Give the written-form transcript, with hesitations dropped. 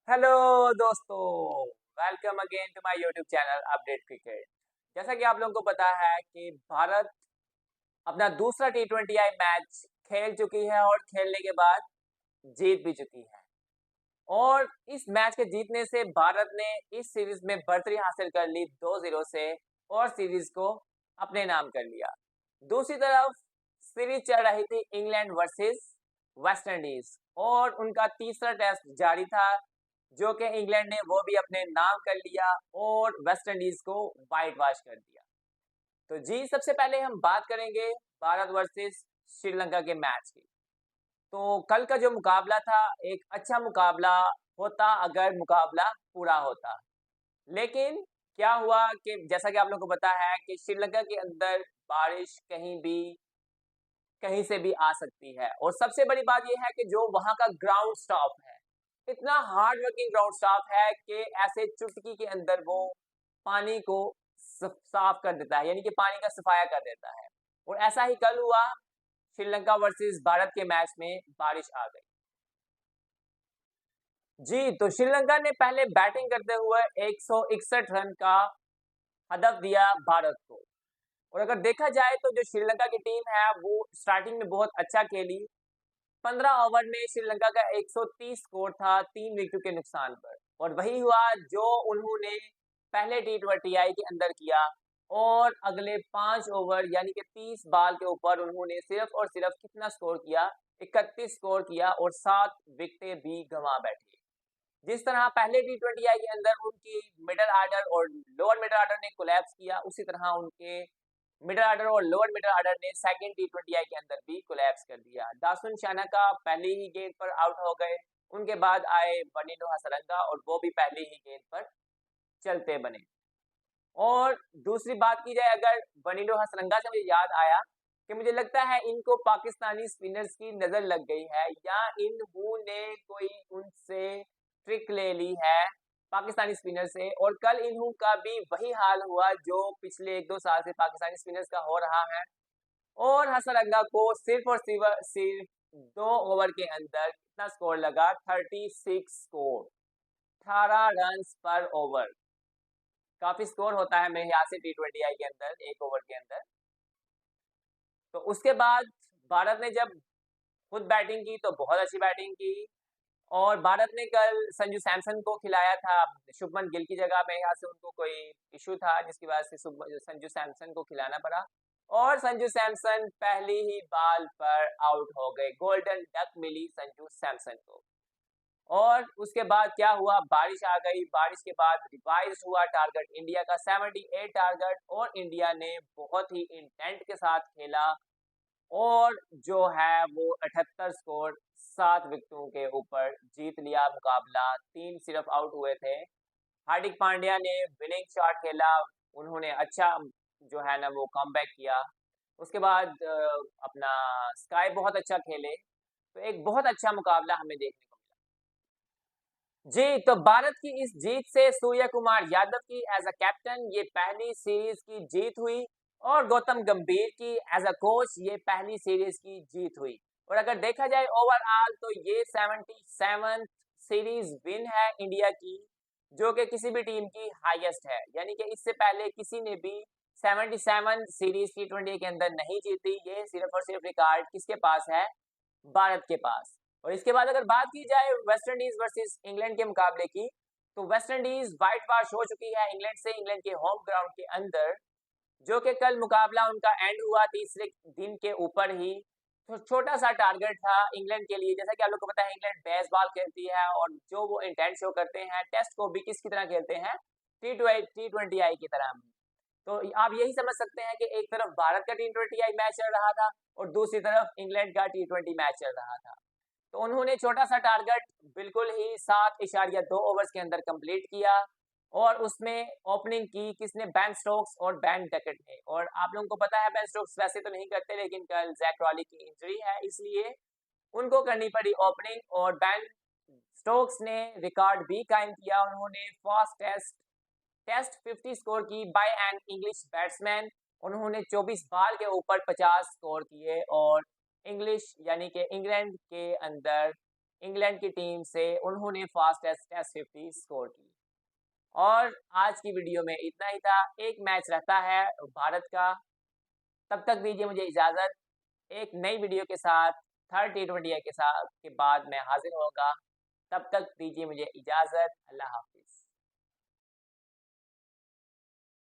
Hello दोस्तों, welcome again to my YouTube channel update cricket. जैसा कि आप लोगों को पता है कि भारत अपना दूसरा टी20आई मैच खेल चुकी है और खेलने के बाद जीत भी चुकी है। और इस मैच के जीतने से भारत ने इस सीरीज में बढ़तरी हासिल कर ली 2-0 से और सीरीज को अपने नाम कर लिया। दूसरी तरफ सीरीज चल रही थी इंग्लैंड वर्सेस वेस्ट इंडीज और उनका तीसरा टेस्ट जारी था, जो कि इंग्लैंड ने वो भी अपने नाम कर लिया और वेस्ट इंडीज को वाइट वॉश कर दिया। तो जी, सबसे पहले हम बात करेंगे भारत वर्सेस श्रीलंका के मैच की। तो कल का जो मुकाबला था, एक अच्छा मुकाबला होता अगर मुकाबला पूरा होता। लेकिन क्या हुआ कि जैसा कि आप लोगों को पता है कि श्रीलंका के अंदर बारिश कहीं से भी आ सकती है और सबसे बड़ी बात यह है कि जो वहां का ग्राउंड स्टाफ है, इतना हार्ड वर्किंग ग्राउंड स्टाफ है कि ऐसे चुटकी के अंदर वो पानी को साफ कर देता है, यानी कि पानी का सफाया कर देता है। और ऐसा ही कल हुआ, श्रीलंका वर्सेस भारत के मैच में बारिश आ गई। जी, तो श्रीलंका ने पहले बैटिंग करते हुए 161 रन का हदफ दिया भारत को। और अगर देखा जाए तो जो श्रीलंका की टीम है वो स्टार्टिंग में बहुत अच्छा खेली। 15 ओवर में श्रीलंका का 130 स्कोर था 3 विकेट के नुकसान पर। और वही हुआ जो उन्होंने पहले टी20आई के अंदर किया। और अगले 5 ओवर यानी कि 30 बॉल के ऊपर उन्होंने सिर्फ और सिर्फ कितना स्कोर किया, 31 स्कोर किया और 7 विकेटें भी गंवा बैठे। जिस तरह पहले टी20आई के अंदर उनकी मिडल ऑर्डर और लोअर मिडल ऑर्डर ने कोलैप्स किया, उसी तरह उनके मिडल ऑर्डर और लोअर मिडल ऑर्डर ने सेकंड टी20आई के अंदर भी कोलैप्स कर दिया। दासुन शानाका पहली ही गेंद पर आउट हो गए। उनके बाद आए बर्नार्डो हसरंगा और वो भी पहली ही गेंद पर चलते बने। और दूसरी बात की जाए, अगर बर्नार्डो हसरंगा से मुझे याद आया कि मुझे लगता है इनको पाकिस्तानी स्पिनर्स की नजर लग गई है या इन्होंने कोई उनसे ट्रिक ले ली है पाकिस्तानी स्पिनर से। और कल इन्हों का भी वही हाल हुआ जो पिछले 1-2 साल से पाकिस्तानी स्पिनर्स का हो रहा है। और हसरंगा को सिर्फ 2 ओवर के अंदर कितना स्कोर लगा, 36 स्कोर, 18 रन पर ओवर। काफी स्कोर होता है मेरे ख्याल से टी20आई के अंदर 1 ओवर के अंदर। तो उसके बाद भारत ने जब खुद बैटिंग की तो बहुत अच्छी बैटिंग की। और भारत ने कल संजू सैमसन को खिलाया था शुभमन गिल की जगह। मेरे ख्याल से उनको कोई इशू था जिसकी वजह से संजू सैमसन को खिलाना पड़ा। और संजू सैमसन पहली ही बॉल पर आउट हो गए, गोल्डन डक मिली संजू सैमसन को। और उसके बाद क्या हुआ, बारिश आ गई। बारिश के बाद रिवाइज हुआ टारगेट इंडिया का 78 टारगेट और इंडिया ने बहुत ही इंटेंट के साथ खेला और जो है वो 78 स्कोर 7 विकेटों के ऊपर जीत लिया मुकाबला। 3 सिर्फ आउट हुए थे। हार्दिक पांड्या ने विनिंग शॉट खेला, उन्होंने अच्छा जो है ना वो कमबैक किया। उसके बाद अपना स्काई बहुत अच्छा खेले, तो एक बहुत अच्छा मुकाबला हमें देखने को मिला। जी, तो भारत की इस जीत से सूर्य कुमार यादव की एज अ कैप्टन ये पहली सीरीज की जीत हुई और गौतम गंभीर की एज अ कोच ये पहली सीरीज की जीत हुई। और अगर देखा जाए ओवरऑल तो ये 77th सीरीज विन है इंडिया की, जो कि किसी भी टीम की हाईएस्ट है। यानी कि इससे पहले किसी ने भी 77 सीरीज टी20 के अंदर नहीं जीती। ये सिर्फ और सिर्फ रिकॉर्ड किसके पास है, भारत के पास। और इसके बाद अगर बात की जाए वेस्ट इंडीज वर्सेस इंग्लैंड के मुकाबले की, तो वेस्ट इंडीज व्हाइट वॉश हो चुकी है इंग्लैंड से, इंग्लैंड के होम ग्राउंड के अंदर। जो कि कल मुकाबला उनका एंड हुआ तीसरे दिन के ऊपर ही। तो छोटा सा टारगेट था इंग्लैंड के लिए। जैसा कि आप लोग को पता है इंग्लैंड बेसबॉल खेलती है और जो वो इंटेंट शो करते हैं टेस्ट को भी किसकी तरह खेलते हैं, टी20आई की तरह। तो आप यही समझ सकते हैं कि एक तरफ भारत का टी20आई मैच चल रहा था और दूसरी तरफ इंग्लैंड का टी20 मैच चल रहा था। तो उन्होंने छोटा सा टारगेट बिल्कुल ही 7.2 ओवर्स के अंदर कंप्लीट किया। और उसमें ओपनिंग की किसने, बेन स्टोक्स और बेन डकेट ने। और आप लोगों को पता है बेन स्टोक्स वैसे तो नहीं करते, लेकिन कल जैक क्रॉली की इंजरी है इसलिए उनको करनी पड़ी ओपनिंग। और बेन स्टोक्स ने रिकॉर्ड भी कायम किया, उन्होंने फर्स्ट टेस्ट 50 स्कोर की बाय एन इंग्लिश बैट्समैन। उन्होंने 24 बॉल के ऊपर 50 स्कोर किए और इंग्लिश यानी कि इंग्लैंड के अंदर इंग्लैंड की टीम से उन्होंने फास्टेस्ट टेस्ट 50 स्कोर की। और आज की वीडियो में इतना ही था। एक मैच रहता है भारत का, तब तक दीजिए मुझे इजाज़त। एक नई वीडियो के साथ थर्ड टी20 के साथ के बाद मैं हाजिर होऊंगा। तब तक दीजिए मुझे इजाज़त। अल्लाह हाफिज़।